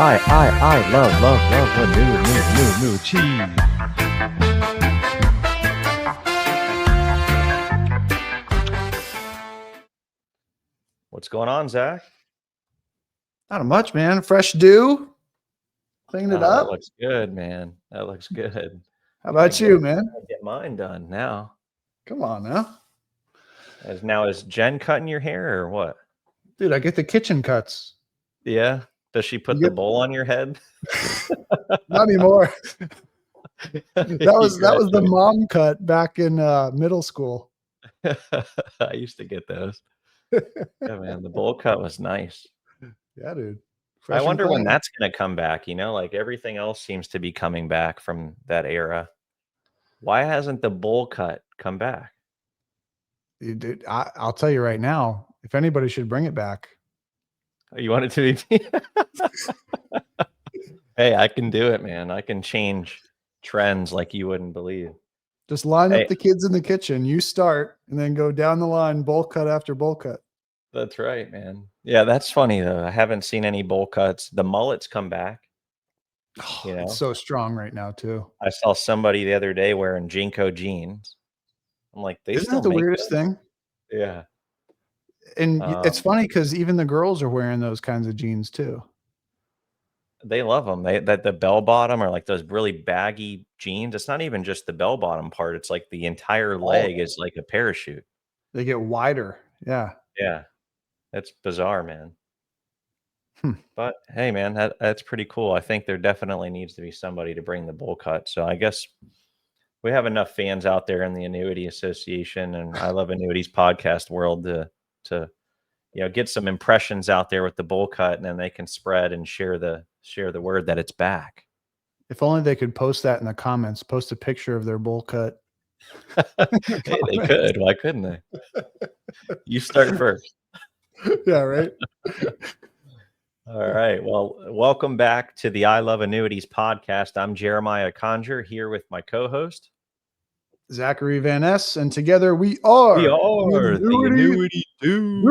I love annuities. What's going on, Zach? Not much, man. Fresh dew. Cleaned it up. That looks good, man. That looks good. How about you, man? I'll get mine done now. Come on now. Is Jen cutting your hair or what? Dude, I get the kitchen cuts. Yeah. Does she put the bowl on your head? Not anymore. That was the mom cut back in middle school. I used to get those. Yeah, man. The bowl cut was nice. Yeah, dude. I wonder when that's going to come back. Like everything else seems to be coming back from that era. Why hasn't the bowl cut come back? Dude, I'll tell you right now, if anybody should bring it back. You want it to be? Hey, I can do it, man. I can change trends like you wouldn't believe. Just line up the kids in the kitchen. You start and then go down the line, bowl cut after bowl cut. That's right, man. Yeah, that's funny though. I haven't seen any bowl cuts. The mullets come back. It's so strong right now too. I saw somebody the other day wearing Jinko jeans. I'm like, isn't that the weirdest thing? Yeah. And it's funny because even the girls are wearing those kinds of jeans too. They love them. The bell bottom are like those really baggy jeans. It's not even just the bell bottom part. It's like the entire leg is like a parachute. They get wider. Yeah. Yeah. That's bizarre, man. But hey, man, that's pretty cool. I think there definitely needs to be somebody to bring the bowl cut. So I guess we have enough fans out there in the Annuity Association and I Love Annuities podcast world to get some impressions out there with the bowl cut, and then they can spread and share the word that it's back. If only they could post that in the comments, post a picture of their bowl cut. Hey, they could. Why couldn't they? You start first. Yeah, right. All right. Well, welcome back to the I Love Annuities podcast. I'm Jeremiah Conger here with my co-host, Zachary Van Ness, and together we are the Annuity Dudes.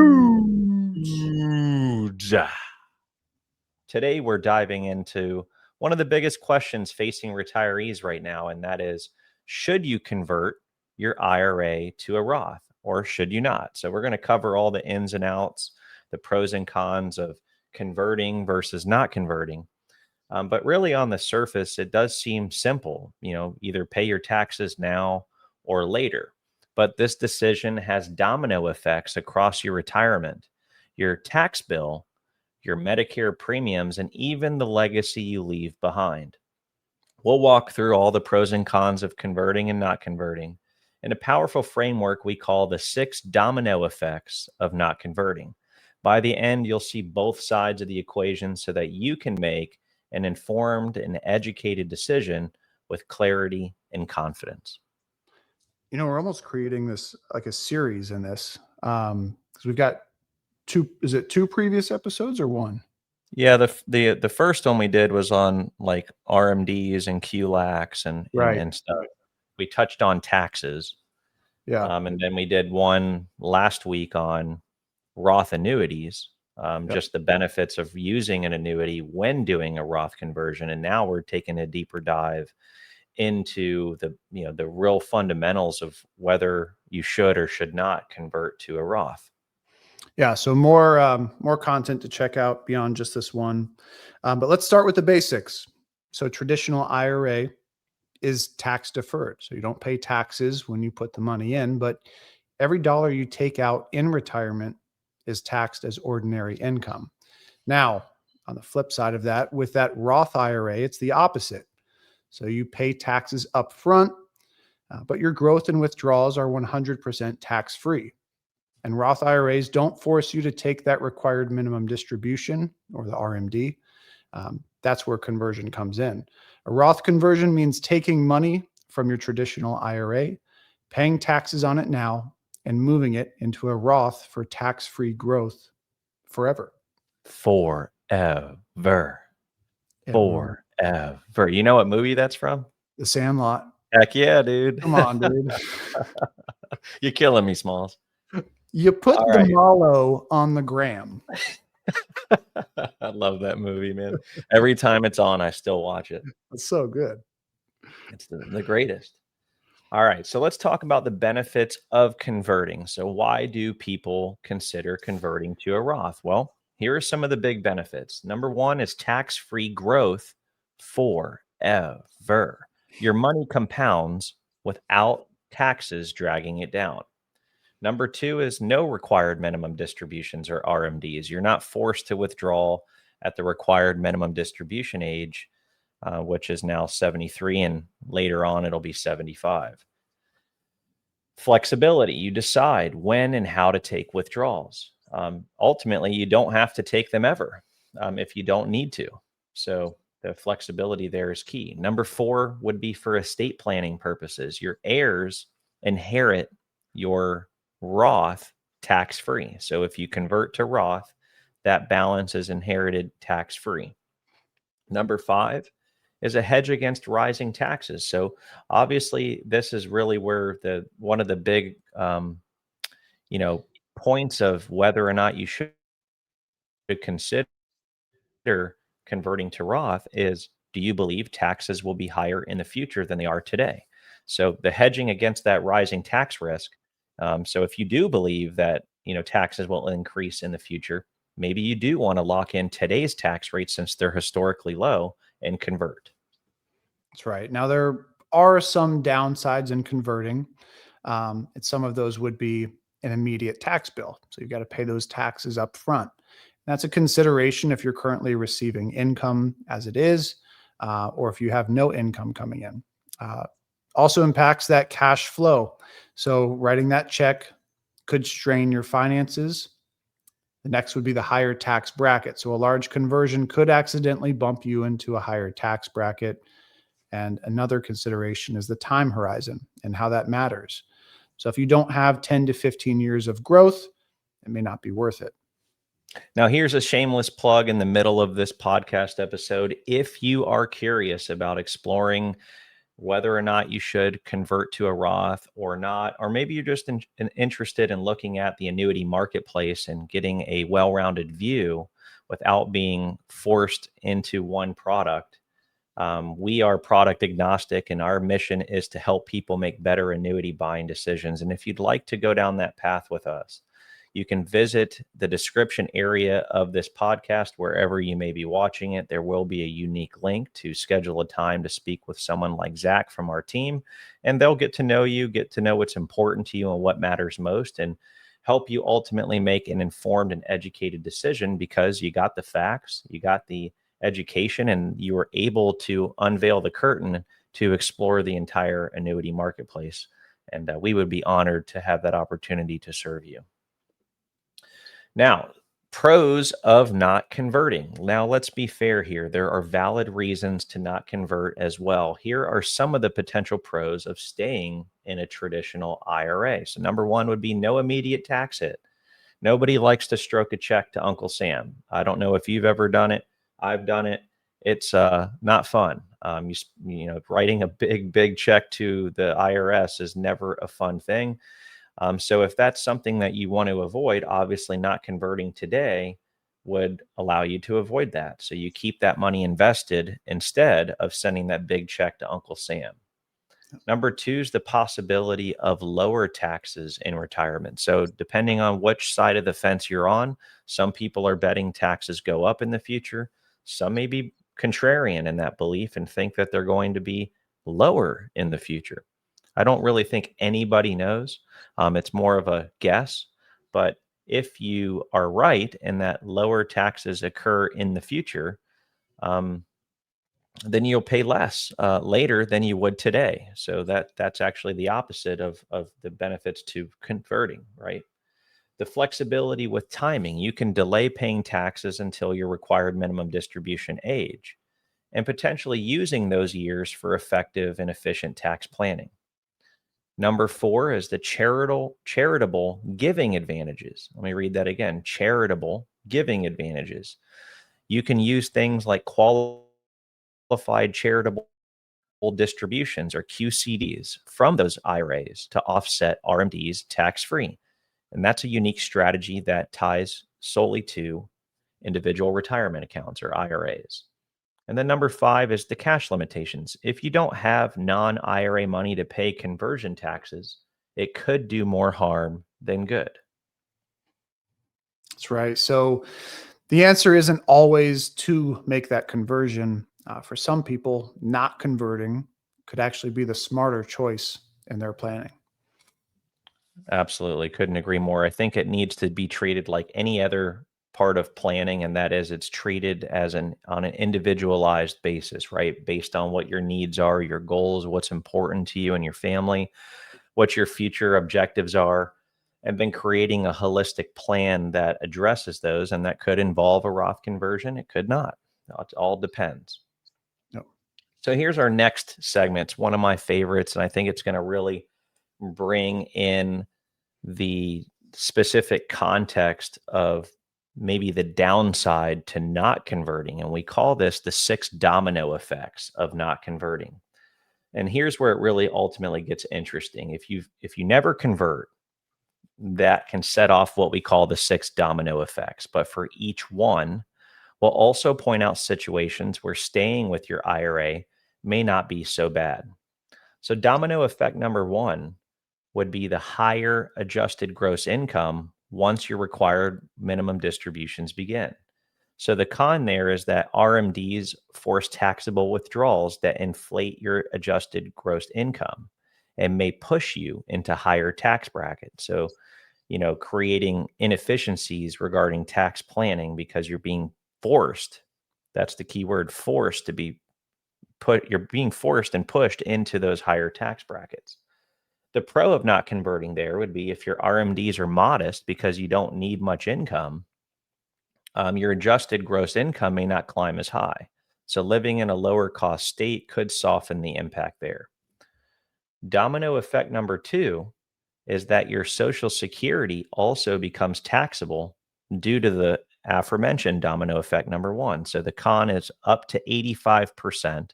Today, we're diving into one of the biggest questions facing retirees right now, and that is, should you convert your IRA to a Roth or should you not? So we're going to cover all the ins and outs, the pros and cons of converting versus not converting. But really on the surface, it does seem simple, either pay your taxes now or later. But this decision has domino effects across your retirement, your tax bill, your Medicare premiums, and even the legacy you leave behind. We'll walk through all the pros and cons of converting and not converting in a powerful framework we call the 6 domino effects of not converting. By the end, you'll see both sides of the equation so that you can make an informed and educated decision with clarity and confidence. We're almost creating this like a series in this because we've got 2. Is it 2 previous episodes or 1? Yeah, the first one we did was on like RMDs and QLACs and stuff. We touched on taxes. Yeah. And then we did one last week on Roth annuities, just the benefits of using an annuity when doing a Roth conversion. And now we're taking a deeper dive into the real fundamentals of whether you should or should not convert to a Roth. Yeah. So more content to check out beyond just this one. But let's start with the basics. So traditional IRA is tax deferred. So you don't pay taxes when you put the money in, but every dollar you take out in retirement is taxed as ordinary income. Now, on the flip side of that, with that Roth IRA, it's the opposite. So you pay taxes up front, but your growth and withdrawals are 100% tax-free. And Roth IRAs don't force you to take that required minimum distribution or the RMD. That's where conversion comes in. A Roth conversion means taking money from your traditional IRA, paying taxes on it now, and moving it into a Roth for tax-free growth forever. Forever. You know what movie that's from? The Sandlot. Heck yeah, dude. Come on, dude. You're killing me, Smalls. You put the Mallow on the gram. I love that movie, man. Every time it's on, I still watch it. It's so good. It's the greatest. All right, so let's talk about the benefits of converting. So, why do people consider converting to a Roth? Well, here are some of the big benefits. Number one is tax free growth forever. Your money compounds without taxes dragging it down. Number two is no required minimum distributions or RMDs. You're not forced to withdraw at the required minimum distribution age, which is now 73, and later on it'll be 75. Flexibility. You decide when and how to take withdrawals. Ultimately, you don't have to take them ever if you don't need to. So the flexibility there is key. Number four would be for estate planning purposes. Your heirs inherit your Roth tax-free. So if you convert to Roth, that balance is inherited tax-free. Number five is a hedge against rising taxes. So obviously, this is really where one of the big points of whether or not you should consider converting to Roth is, do you believe taxes will be higher in the future than they are today? So the hedging against that rising tax risk. So if you do believe that taxes will increase in the future, maybe you do want to lock in today's tax rates since they're historically low and convert. That's right. Now, there are some downsides in converting. And some of those would be an immediate tax bill. So you've got to pay those taxes up front. That's a consideration if you're currently receiving income as it is, or if you have no income coming in. Also impacts that cash flow. So writing that check could strain your finances. The next would be the higher tax bracket. So a large conversion could accidentally bump you into a higher tax bracket. And another consideration is the time horizon and how that matters. So if you don't have 10 to 15 years of growth, it may not be worth it. Now, here's a shameless plug in the middle of this podcast episode. If you are curious about exploring whether or not you should convert to a Roth or not, or maybe you're just interested in looking at the annuity marketplace and getting a well-rounded view without being forced into one product, we are product agnostic, and our mission is to help people make better annuity buying decisions. And if you'd like to go down that path with us, you can visit the description area of this podcast wherever you may be watching it. There will be a unique link to schedule a time to speak with someone like Zach from our team, and they'll get to know you, get to know what's important to you and what matters most, and help you ultimately make an informed and educated decision because you got the facts, you got the education, and you were able to unveil the curtain to explore the entire annuity marketplace. And we would be honored to have that opportunity to serve you. Now, pros of not converting. Now, let's be fair here. There are valid reasons to not convert as well. Here are some of the potential pros of staying in a traditional IRA. So number one would be no immediate tax hit. Nobody likes to stroke a check to Uncle Sam. I don't know if you've ever done it. I've done it. It's not fun. Writing a big check to the IRS is never a fun thing. So if that's something that you want to avoid, obviously not converting today would allow you to avoid that. So you keep that money invested instead of sending that big check to Uncle Sam. Number two is the possibility of lower taxes in retirement. So depending on which side of the fence you're on, some people are betting taxes go up in the future. Some may be contrarian in that belief and think that they're going to be lower in the future. I don't really think anybody knows. It's more of a guess. But if you are right and that lower taxes occur in the future, then you'll pay less later than you would today. So that's actually the opposite of the benefits to converting, right? The flexibility with timing. You can delay paying taxes until your required minimum distribution age and potentially using those years for effective and efficient tax planning. Number four is the charitable giving advantages. Let me read that again. Charitable giving advantages. You can use things like qualified charitable distributions or QCDs from those IRAs to offset RMDs tax-free. And that's a unique strategy that ties solely to individual retirement accounts or IRAs. And then number 5 is the cash limitations. If you don't have non-IRA money to pay conversion taxes, it could do more harm than good. That's right. So the answer isn't always to make that conversion. For some people, not converting could actually be the smarter choice in their planning. Absolutely. Couldn't agree more. I think it needs to be treated like any other part of planning, and that is it's treated as on an individualized basis, right? Based on what your needs are, your goals, what's important to you and your family, what your future objectives are, and then creating a holistic plan that addresses those. And that could involve a Roth conversion. It could not. It all depends. Yep. So here's our next segment. It's one of my favorites, and I think it's going to really bring in the specific context of maybe the downside to not converting. And we call this the 6 domino effects of not converting. And here's where it really ultimately gets interesting. If you never convert, that can set off what we call the 6 domino effects. But for each one, we'll also point out situations where staying with your IRA may not be so bad. So domino effect number 1 would be the higher adjusted gross income once your required minimum distributions begin. So the con there is that RMDs force taxable withdrawals that inflate your adjusted gross income and may push you into higher tax brackets. So, creating inefficiencies regarding tax planning because you're being forced. That's the key word, forced to be you're being forced and pushed into those higher tax brackets. The pro of not converting there would be if your RMDs are modest because you don't need much income, your adjusted gross income may not climb as high. So living in a lower cost state could soften the impact there. Domino effect number 2 is that your Social Security also becomes taxable due to the aforementioned domino effect number 1. So the con is up to 85%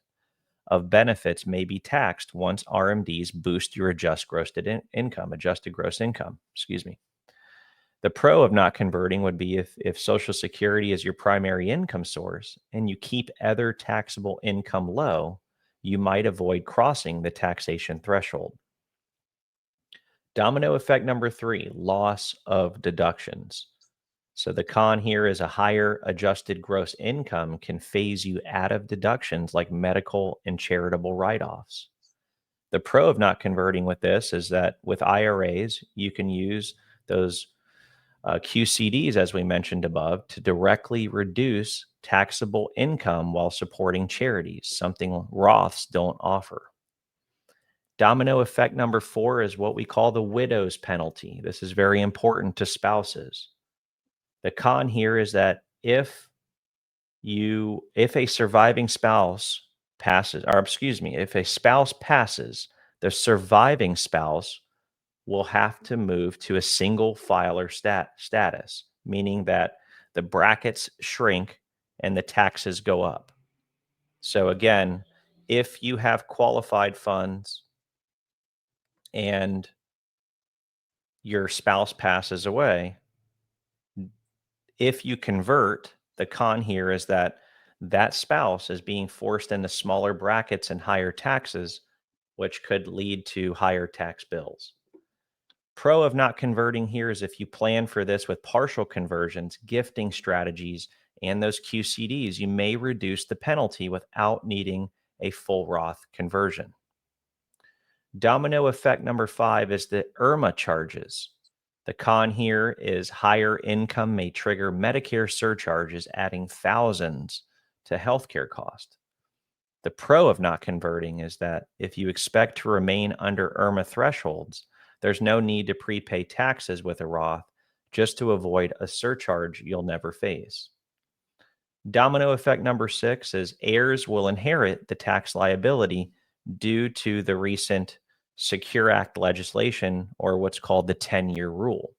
of benefits may be taxed once RMDs boost your adjusted gross income, excuse me. The pro of not converting would be if Social Security is your primary income source and you keep other taxable income low, you might avoid crossing the taxation threshold. Domino effect number 3, loss of deductions. So the con here is a higher adjusted gross income can phase you out of deductions like medical and charitable write-offs. The pro of not converting with this is that with IRAs, you can use those QCDs, as we mentioned above, to directly reduce taxable income while supporting charities, something Roths don't offer. Domino effect number 4 is what we call the widow's penalty. This is very important to spouses. The con here is that if a surviving spouse passes, or excuse me, if a spouse passes, the surviving spouse will have to move to a single filer status, meaning that the brackets shrink and the taxes go up. So again, if you have qualified funds and your spouse passes away, if you convert, the con here is that that spouse is being forced into smaller brackets and higher taxes, which could lead to higher tax bills. Pro of not converting here is if you plan for this with partial conversions, gifting strategies, and those QCDs, you may reduce the penalty without needing a full Roth conversion. Domino effect number 5 is the IRMAA charges. The con here is higher income may trigger Medicare surcharges, adding thousands to healthcare cost. The pro of not converting is that if you expect to remain under IRMAA thresholds, there's no need to prepay taxes with a Roth just to avoid a surcharge you'll never face. Domino effect number 6 is heirs will inherit the tax liability due to the recent Secure Act legislation, or what's called the 10-year rule.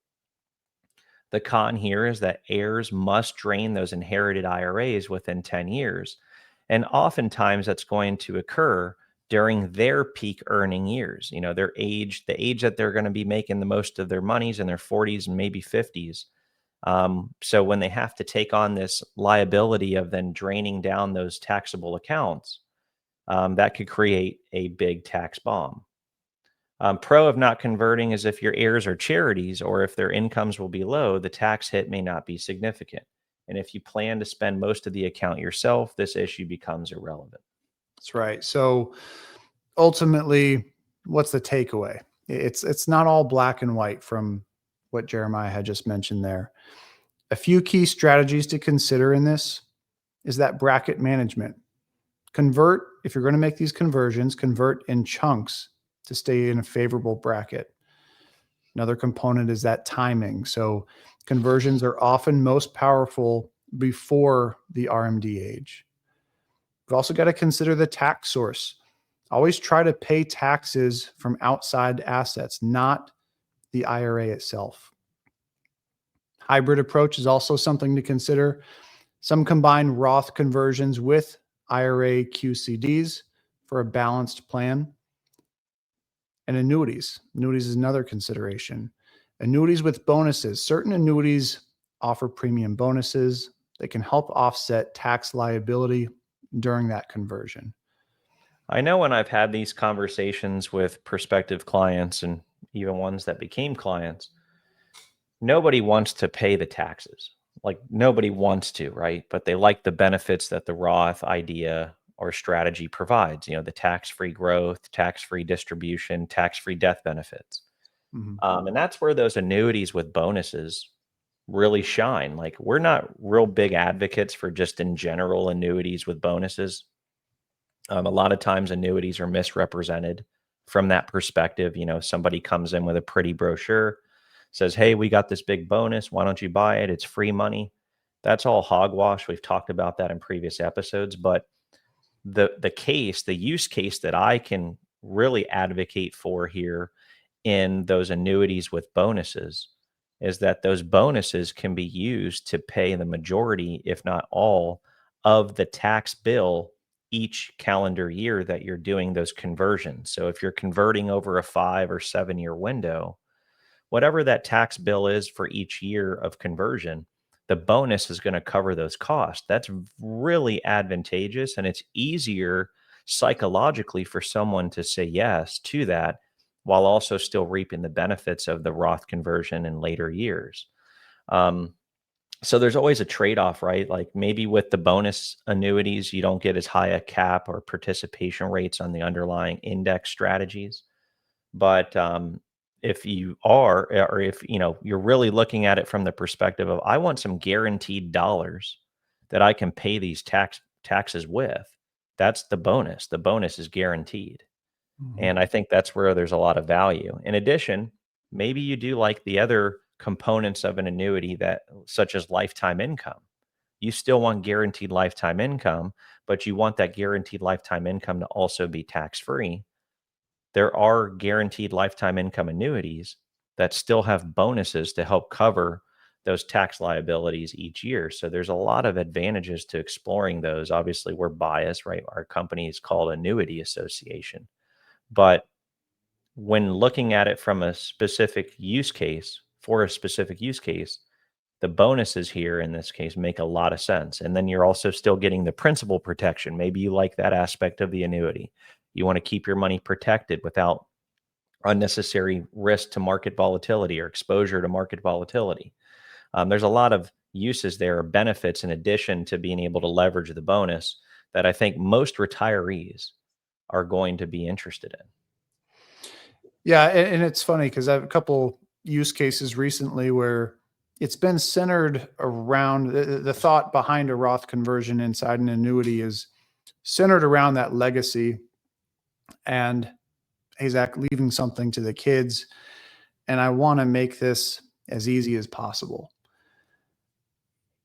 The con here is that heirs must drain those inherited IRAs within 10 years. And oftentimes that's going to occur during their peak earning years. The age that they're going to be making the most of their monies in their 40s and maybe 50s. So when they have to take on this liability of then draining down those taxable accounts, that could create a big tax bomb. Pro of not converting is if your heirs are charities or if their incomes will be low, the tax hit may not be significant. And if you plan to spend most of the account yourself, this issue becomes irrelevant. That's right. So ultimately, what's the takeaway? It's not all black and white from what Jeremiah had just mentioned there. A few key strategies to consider in this is that bracket management. Convert, if you're going to make these conversions, convert in chunks to stay in a favorable bracket. Another component is that timing. So conversions are often most powerful before the RMD age. We've also got to consider the tax source. Always try to pay taxes from outside assets, not the IRA itself. Hybrid approach is also something to consider. Some combine Roth conversions with IRA QCDs for a balanced plan. And annuities. Annuities is another consideration. Annuities with bonuses. Certain annuities offer premium bonuses that can help offset tax liability during that conversion. I know when I've had these conversations with prospective clients and even ones that became clients, nobody wants to pay the taxes. Like nobody wants to, right? But they like the benefits that the Roth idea or strategy provides, the tax-free growth, tax-free distribution, tax-free death benefits. And that's where those annuities with bonuses really shine. Like we're not real big advocates for just in general annuities with bonuses. A lot of times annuities are misrepresented from that perspective. Somebody comes in with a pretty brochure, says, hey, we got this big bonus. Why don't you buy it? It's free money. That's all hogwash. We've talked about that in previous episodes, but the use case that I can really advocate for here in those annuities with bonuses is that those bonuses can be used to pay the majority, if not all, of the tax bill each calendar year that you're doing those conversions. So if you're converting over a 5 or 7 year window, whatever that tax bill is for each year of conversion, the bonus is going to cover those costs. That's really advantageous, and it's easier psychologically for someone to say yes to that while also still reaping the benefits of the Roth conversion in later years. So there's always a trade-off, right? Like maybe with the bonus annuities, you don't get as high a cap or participation rates on the underlying index strategies. But if you are, or if you're really looking at it from the perspective of I want some guaranteed dollars that I can pay these taxes with, that's the bonus. The bonus is guaranteed. And I think that's where there's a lot of value. In addition, maybe you do like the other components of an annuity that such as lifetime income. You still want guaranteed lifetime income, but you want that guaranteed lifetime income to also be tax-free. There are guaranteed lifetime income annuities that still have bonuses to help cover those tax liabilities each year. So there's a lot of advantages to exploring those. Obviously, we're biased, right? Our company is called Annuity Association. But when looking at it from a specific use case, for a specific use case, the bonuses here in this case make a lot of sense. And then you're also still getting the principal protection. Maybe you like that aspect of the annuity. You want to keep your money protected without unnecessary risk to market volatility or exposure to market volatility. There's a lot of uses there, benefits in addition to being able to leverage the bonus that I think most retirees are going to be interested in. Yeah, and it's funny because I have a couple use cases recently where it's been centered around the thought behind a Roth conversion inside an annuity is centered around that legacy and, hey, Zach, leaving something to the kids. And I want to make this as easy as possible.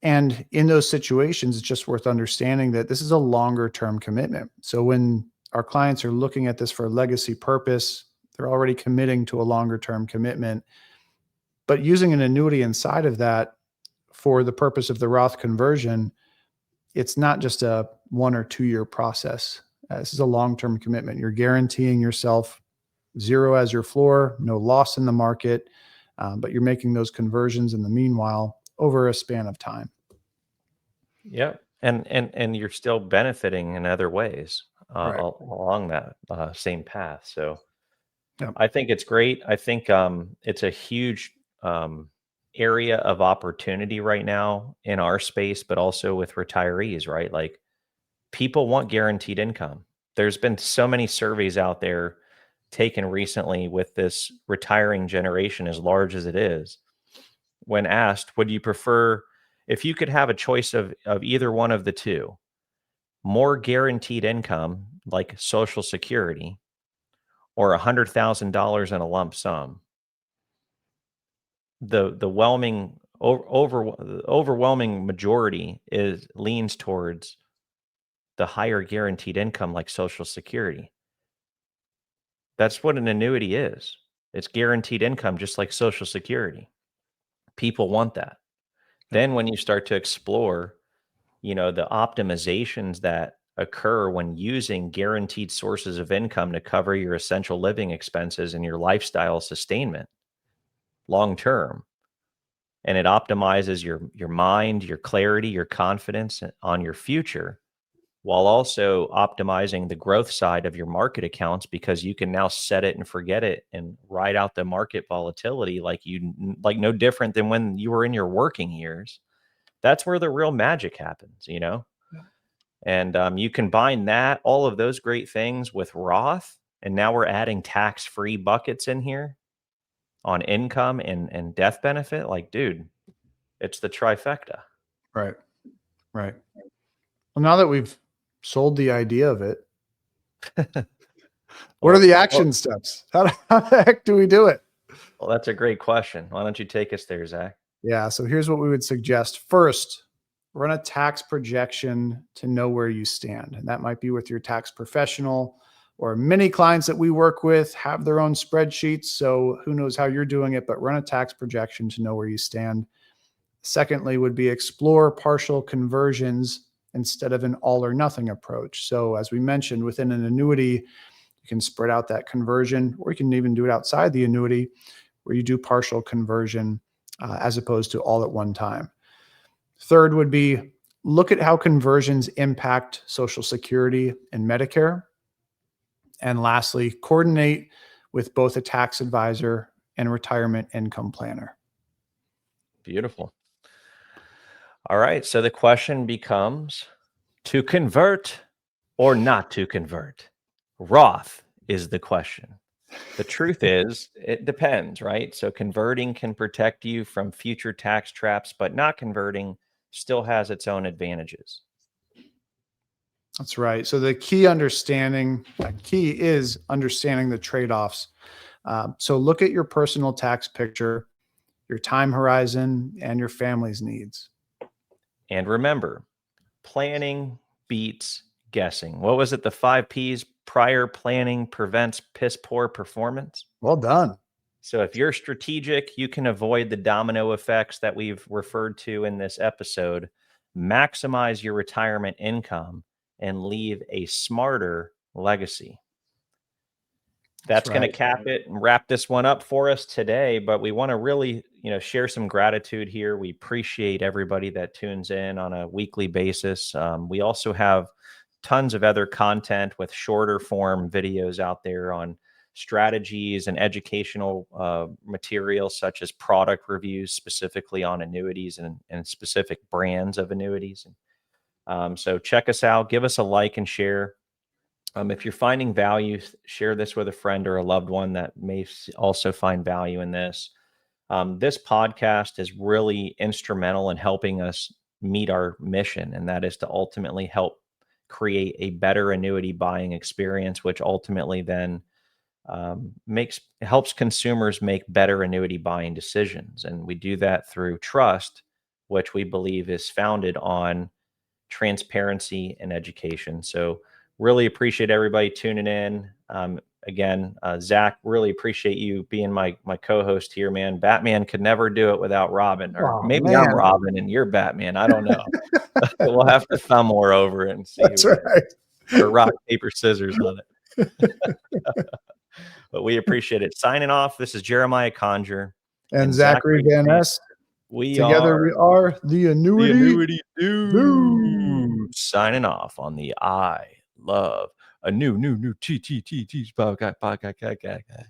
And in those situations, it's just worth understanding that this is a longer term commitment. So when our clients are looking at this for a legacy purpose, they're already committing to a longer term commitment. But using an annuity inside of that for the purpose of the Roth conversion, it's not just a 1 or 2 year process. This is a long-term commitment. You're guaranteeing yourself 0 as your floor, no loss in the market, but you're making those conversions in the meanwhile over a span of time. Yep. And you're still benefiting in other ways Right. along that same path. So Yep. I think it's great. I think it's a huge area of opportunity right now in our space, but also with retirees, right? Like people want guaranteed income. There's been so many surveys out there taken recently with this retiring generation as large as it is. When asked, would you prefer, if you could have a choice of either one of the two, more guaranteed income like Social Security or $100,000 in a lump sum, the overwhelming majority leans towards the higher guaranteed income like Social Security. That's what an annuity is. It's guaranteed income, just like Social Security. People want that. Then when you start to explore, the optimizations that occur when using guaranteed sources of income to cover your essential living expenses and your lifestyle sustainment long term, and it optimizes your mind, your clarity, your confidence on your future, while also optimizing the growth side of your market accounts, because you can now set it and forget it and ride out the market volatility like no different than when you were in your working years. That's where the real magic happens, And you combine all of those great things with Roth, and now we're adding tax-free buckets in here on income and death benefit. Like, dude, it's the trifecta. Right. Right. Well, now that we've sold the idea of it, what are the action steps? How the heck do we do it? Well, that's a great question. Why don't you take us there, Zach? Yeah. So here's what we would suggest. First, run a tax projection to know where you stand. And that might be with your tax professional, or many clients that we work with have their own spreadsheets. So who knows how you're doing it, but run a tax projection to know where you stand. Secondly, would be explore partial conversions instead of an all or nothing approach. So as we mentioned, within an annuity, you can spread out that conversion, or you can even do it outside the annuity where you do partial conversion as opposed to all at one time. Third would be look at how conversions impact Social Security and Medicare. And lastly, coordinate with both a tax advisor and a retirement income planner. Beautiful. All right. So the question becomes, to convert or not to convert? Roth is the question. The truth is, it depends, right? So converting can protect you from future tax traps, but not converting still has its own advantages. That's right. So the key is understanding the trade-offs. So look at your personal tax picture, your time horizon, and your family's needs. And remember, planning beats guessing. What was it? The 5 Ps: prior planning prevents piss poor performance. Well done. So if you're strategic, you can avoid the domino effects that we've referred to in this episode, maximize your retirement income, and leave a smarter legacy. That's going to cap it and wrap this one up for us today. But we want to really, share some gratitude here. We appreciate everybody that tunes in on a weekly basis. We also have tons of other content with shorter form videos out there on strategies and educational materials, such as product reviews specifically on annuities and specific brands of annuities. So check us out, give us a like and share. If you're finding value, share this with a friend or a loved one that may also find value in this. This podcast is really instrumental in helping us meet our mission, and that is to ultimately help create a better annuity buying experience, which ultimately then helps consumers make better annuity buying decisions. And we do that through trust, which we believe is founded on transparency and education. So really appreciate everybody tuning in. Again, Zach, really appreciate you being my co-host here, man. Batman could never do it without Robin, or maybe I'm Robin and you're Batman. I don't know. We'll have to thumb more over it and see. That's right. Or rock, paper, scissors on it. But we appreciate it. Signing off, this is Jeremiah Conjure and Zachary Van Ness. We Together are we are the Annuity Dude. Dude. Signing off on the I Love a new podcast.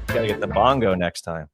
Gotta get the bongo next time.